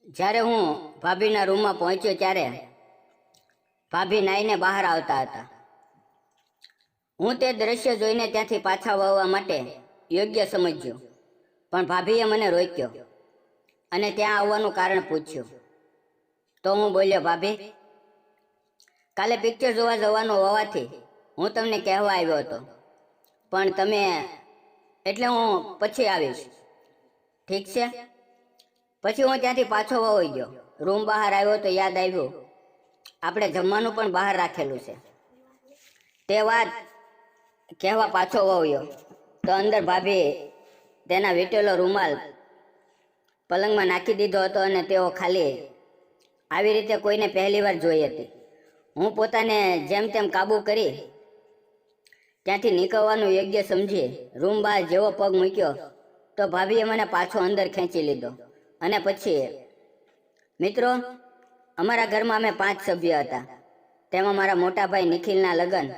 જ્યારે હું ભાભીના રૂમમાં પહોંચ્યો ત્યારે ભાભી નાઈને બહાર આવતા હતા. હું તે દ્રશ્ય જોઈને ત્યાંથી પાછા વળવા માટે યોગ્ય સમજ્યો, પણ ભાભીએ મને રોક્યો અને ત્યાં આવવાનું કારણ પૂછ્યું. તો હું બોલ્યો, ભાભી, કાલે પિક્ચર જોવા જવાનું હોવાથી હું તમને કહેવા આવ્યો હતો, પણ તમે એટલે હું પછી આવીશ, ઠીક છે? પછી હું ત્યાંથી પાછો વળી ગયો. રૂમ બહાર આવ્યો તો યાદ આવ્યું આપણે જમવાનું પણ બહાર રાખેલું છે. તે વાત કહેવા પાછો વળ્યો તો અંદર ભાભી તેના વીટેલો રૂમાલ પલંગમાં નાખી દીધો હતો અને તેઓ ખાલી આવી રીતે કોઈને પહેલી વાર જોઈ હતી. હું પોતાને જેમ તેમ કાબુ કરી ત્યાંથી નીકળવાનું યોગ્ય સમજી રૂમ બહાર જેવો પગ મૂક્યો તો ભાભીએ મને પાછો અંદર ખેંચી લીધો. અને પછી, મિત્રો, અમારા ઘરમાં અમે 5 સભ્ય હતા. તેમાં મારા મોટા ભાઈ નિખિલના લગ્ન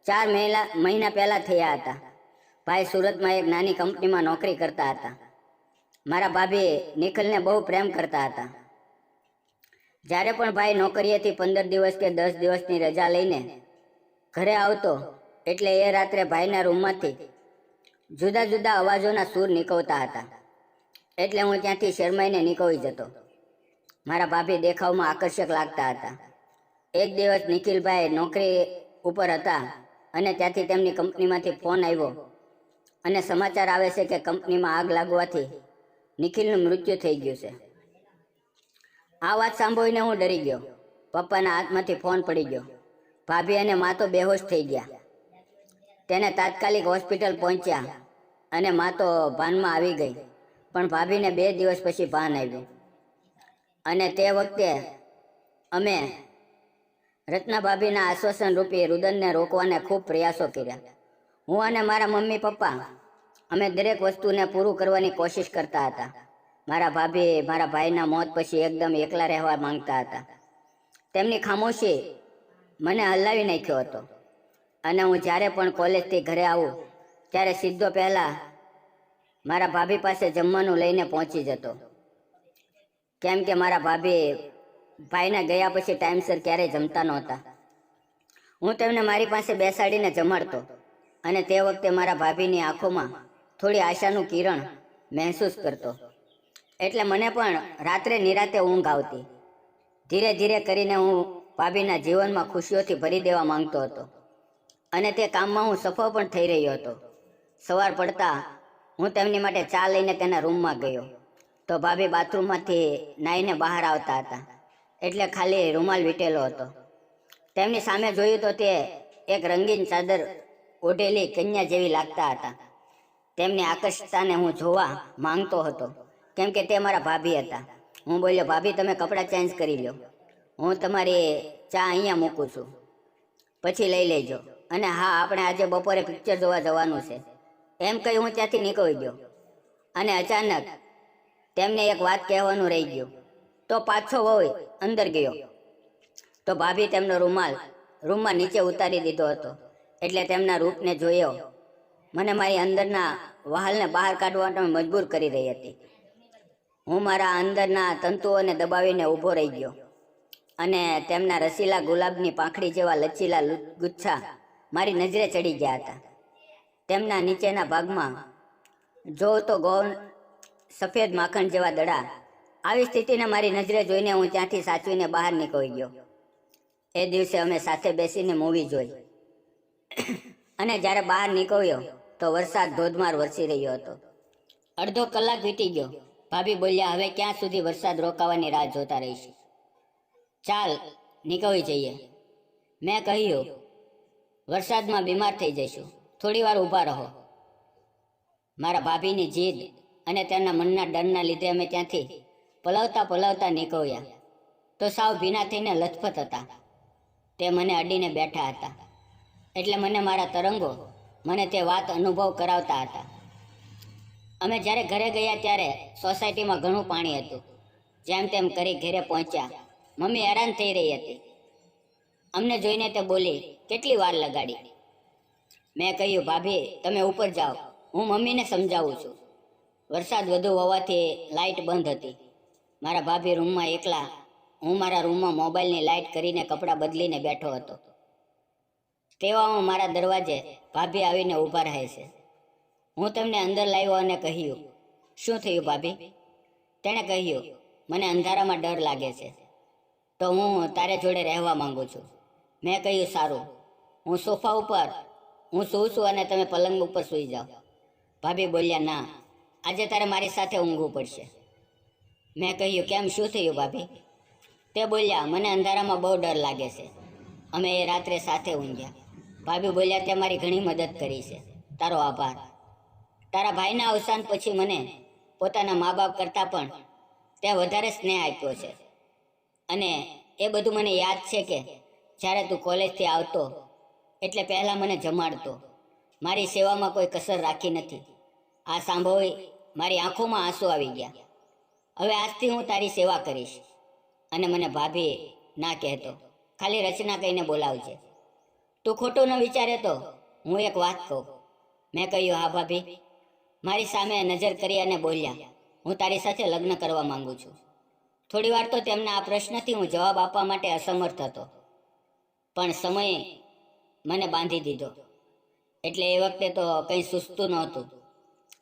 4 મહિના પહેલા થયા હતા. ભાઈ સુરતમાં એક નાની કંપનીમાં નોકરી કરતા હતા. મારા ભાભી નિખિલને બહુ પ્રેમ કરતા હતા. જ્યારે પણ ભાઈ નોકરીએથી 15 દિવસ કે 10 દિવસની રજા લઈને ઘરે આવતો એટલે એ રાત્રે ભાઈના રૂમમાંથી જુદા જુદા અવાજોના સૂર નીકળતા હતા. એટલે હું ત્યાંથી શરમાઈને નીકળી જતો. મારા ભાભી દેખાવમાં આકર્ષક લાગતા હતા. એક દિવસ નિખિલભાઈ નોકરી ઉપર હતા અને ત્યાંથી તેમની કંપનીમાંથી ફોન આવ્યો અને સમાચાર આવે છે કે કંપનીમાં આગ લાગવાથી નિખિલનું મૃત્યુ થઈ ગયું છે. આ વાત સાંભળીને હું ડરી ગયો. પપ્પાના હાથમાંથી ફોન પડી ગયો. ભાભી અને મા તો બેહોશ થઈ ગયા. તેને તાત્કાલિક હોસ્પિટલ પહોંચ્યા અને મા તો ભાનમાં આવી ગઈ, પણ ભાભીને 2 દિવસ પછી ભાન આવ્યું. અને તે વખતે અમે રત્ના ભાભીના આશ્વાસન રૂપી રુદનને રોકવાને ખૂબ પ્રયાસો કર્યા. હું અને મારા મમ્મી પપ્પા અમે દરેક વસ્તુને પૂરું કરવાની કોશિશ કરતા હતા. મારા ભાભી મારા ભાઈના મોત પછી એકદમ એકલા રહેવા માંગતા હતા. તેમની ખામોશી મને હલાવી નાખ્યો હતો. અને હું જ્યારે પણ કોલેજથી ઘરે આવું ત્યારે સીધો પહેલા મારા ભાભી પાસે જમવાનું લઈને પહોંચી જતો, કેમ કે મારા ભાભી ભાઈના ગયા પછી ટાઈમસર ક્યારેય જમતા નહોતા. હું તેમને મારી પાસે બેસાડીને જમાડતો અને તે વખતે મારા ભાભીની આંખોમાં થોડી આશાનું કિરણ મહેસૂસ કરતો. એટલે મને પણ રાત્રે નિરાતે ઊંઘ આવતી. ધીરે ધીરે કરીને હું ભાભીના જીવનમાં ખુશીઓથી ભરી દેવા માંગતો હતો અને તે કામમાં હું સફળ પણ થઈ રહ્યો હતો. સવાર પડતા હું તેમની માટે ચા લઈને તેના રૂમમાં ગયો તો ભાભી બાથરૂમમાંથી નાહીને બહાર આવતા હતા. એટલે ખાલી રૂમાલ વીટેલો હતો. તેમની સામે જોયું તો તે એક રંગીન ચાદર ઓઢેલી કન્યા જેવી લાગતા હતા. તેમની આકર્ષતાને હું જોવા માંગતો હતો, કેમ કે તે મારા ભાભી હતા. હું બોલ્યો, ભાભી, તમે કપડાં ચેન્જ કરી લો, હું તમારી ચા અહીંયા મૂકું છું, પછી લઈ લેજો. અને હા, આપણે આજે બપોરે પિક્ચર જોવા જવાનું છે, એમ કહી હું ત્યાંથી નીકળી ગયો. અને અચાનક તેમને એક વાત કહેવાનું રહી ગયું તો પાછો વળી અંદર ગયો તો ભાભી તેમનો રૂમાલ રૂમમાં નીચે ઉતારી દીધો હતો. એટલે તેમના રૂપને જોયો મને મારી અંદરના વહાલને બહાર કાઢવા મજબૂર કરી રહી હતી. હું મારા અંદરના તંતુઓને દબાવીને ઊભો રહી ગયો અને તેમના રસીલા ગુલાબની પાંખડી જેવા લચીલા ગુચ્છા મારી નજરે ચડી ગયા હતા. તેમના નીચેના ભાગમાં જોઉં તો ગૌણ સફેદ માખણ જેવા દડા. આવી સ્થિતિને મારી નજરે જોઈને હું ત્યાંથી સાચવીને બહાર નીકળી ગયો. એ દિવસે અમે સાથે બેસીને મૂવી જોઈ અને જ્યારે બહાર નીકળ્યો તો વરસાદ ધોધમાર વરસી રહ્યો હતો. અડધો કલાક વીતી ગયો. ભાભી બોલ્યા, હવે ક્યાં સુધી વરસાદ રોકાવાની રાહ જોતા રહીશું? ચાલ નીકળી જઈએ. મેં કહ્યું, વરસાદમાં બીમાર થઈ જઈશું, થોડી વાર ઊભા રહો. મારા ભાભીની જીદ અને તેમના મનના ડરના લીધે અમે ત્યાંથી પલાવતા નીકળ્યા તો સાવ ભીના થઈને લથપથ હતા. તે મને અડીને બેઠા હતા એટલે મને મારા તરંગો મને તે વાત અનુભવ કરાવતા હતા. અમે જ્યારે ઘરે ગયા ત્યારે સોસાયટીમાં ઘણું પાણી હતું. જેમ તેમ કરી ઘરે પહોંચ્યા. મમ્મી હેરાન થઈ રહી હતી. અમને જોઈને તે બોલી, કેટલી વાર લગાડી? મેં કહ્યું, ભાભી, તમે ઉપર જાઓ, હું મમ્મીને સમજાવું છું. વરસાદ વધુ હોવાથી લાઇટ બંધ હતી મારા ભાભી રૂમમાં એકલા, હું મારા રૂમમાં મોબાઈલની લાઇટ કરીને કપડાં બદલીને બેઠો હતો. તેવામાં મારા દરવાજે ભાભી આવીને ઊભા રહે છે. હું તેમને અંદર લાવ્યો અને કહ્યું, શું થયું ભાભી? તેણે કહ્યું, મને અંધારામાં ડર લાગે છે, તો હું તારે જોડે રહેવા માંગુ છું. મેં કહ્યું, સારું, હું સોફા ઉપર સૂઉં છું અને તમે પલંગ ઉપર સૂઈ જાઓ. ભાભી બોલ્યા, ના, આજે તારે મારી સાથે ઊંઘવું પડશે. મેં કહ્યું, કેમ, શું થયું ભાભી? તે બોલ્યા, મને અંધારામાં બહુ ડર લાગે છે. અમે એ રાત્રે સાથે ઊંઘ્યા. ભાભી બોલ્યા, તે મારી ઘણી મદદ કરી છે, તારો આભાર. તારા ભાઈના અવસાન પછી મને પોતાના મા બાપ કરતાં પણ તે વધારે સ્નેહ આપ્યો છે. અને એ બધું મને યાદ છે કે જ્યારે તું કોલેજથી આવતો એટલે પહેલાં મને જમાડતો. મારી સેવામાં કોઈ કસર રાખી નથી. આ સાંભળી મારી આંખોમાં આંસુ આવી ગયા. હવે આજથી હું તારી સેવા કરીશ. અને મને ભાભી ના કહેતો, ખાલી રચના કહીને બોલાવજે. તું ખોટું ન વિચારે તો હું એક વાત કહું. મેં કહ્યું, હા ભાભી. મારી સામે નજર કરી અને બોલ્યા, હું તારી સાથે લગ્ન કરવા માંગુ છું. થોડી વાર તો તેમના આ પ્રશ્નથી હું જવાબ આપવા માટે અસમર્થ હતો, પણ સમયે મને બાંધી દીધો. એટલે એ વખતે તો કંઈ સૂઝતું નહોતું,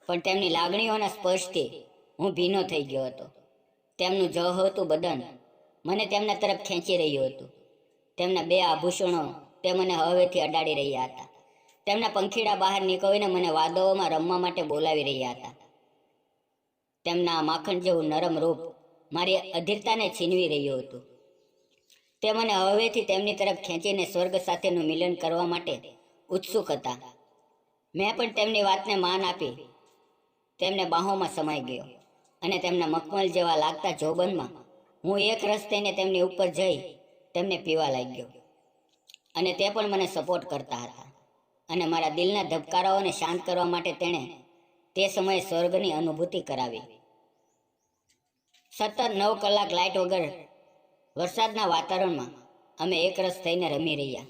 પણ તેમની લાગણીઓના સ્પર્શથી હું ભીનો થઈ ગયો હતો. તેમનું જહતું બદન મને તેમના તરફ ખેંચી રહ્યું હતું. તેમના બે આભૂષણો તે મને હવેથી અડાડી રહ્યા હતા. તેમના પંખીડા બહાર નીકળીને મને વાદળોમાં રમવા માટે બોલાવી રહ્યા હતા. તેમના માખણ જેવું નરમ રૂપ મારી અધીરતાને છીનવી રહ્યું હતું. તે મને હવેથી તેમની તરફ ખેંચીને સ્વર્ગ સાથેનું મિલન કરવા માટે ઉત્સુક હતા. મેં પણ તેમની વાતને માન આપી તેમને બાહોમાં સમાઈ ગયો અને તેમના મખમલ જેવા લાગતા જોબનમાં હું એક રસ થઈને તેમની ઉપર જઈ તેમને પીવા લાગ્યો. અને તે પણ મને સપોર્ટ કરતા હતા. અને મારા દિલના ધબકારાઓને શાંત કરવા માટે તેણે તે સમયે સ્વર્ગની અનુભૂતિ કરાવી. સતત 9 કલાક લાઇટ વગર વરસાદના વાતાવરણમાં અમે એકરસ થઈને રમી રહ્યા.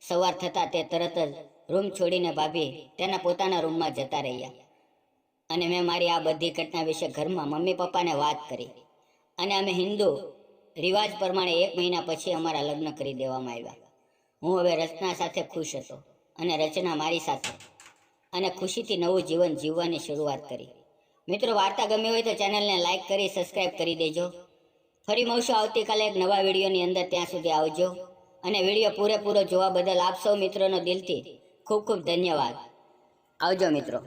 સવાર થતાં તે તરત જ રૂમ છોડીને ભાભી તેના પોતાના રૂમમાં જતા રહ્યા. અને મેં મારી આ બધી ઘટના વિશે ઘરમાં મમ્મી પપ્પાને વાત કરી. અને અમે હિન્દુ રિવાજ પ્રમાણે 1 મહિના પછી અમારા લગ્ન કરી દેવામાં આવ્યા. હું હવે રચના સાથે ખુશ હતો અને રચના મારી સાથે, અને ખુશીથી નવું જીવન જીવવાની શરૂઆત કરી. મિત્રો, વાર્તા ગમી હોય તો ચેનલને લાઇક કરી સબસ્ક્રાઈબ કરી દેજો. ફરી મળશું આવતીકાલે એક નવા વિડીયોની અંદર. ત્યાં સુધી આવજો. અને વિડીયો પૂરેપૂરો જોવા બદલ આપ સૌ મિત્રોનો દિલથી ખૂબ ખૂબ ધન્યવાદ. આવજો મિત્રો.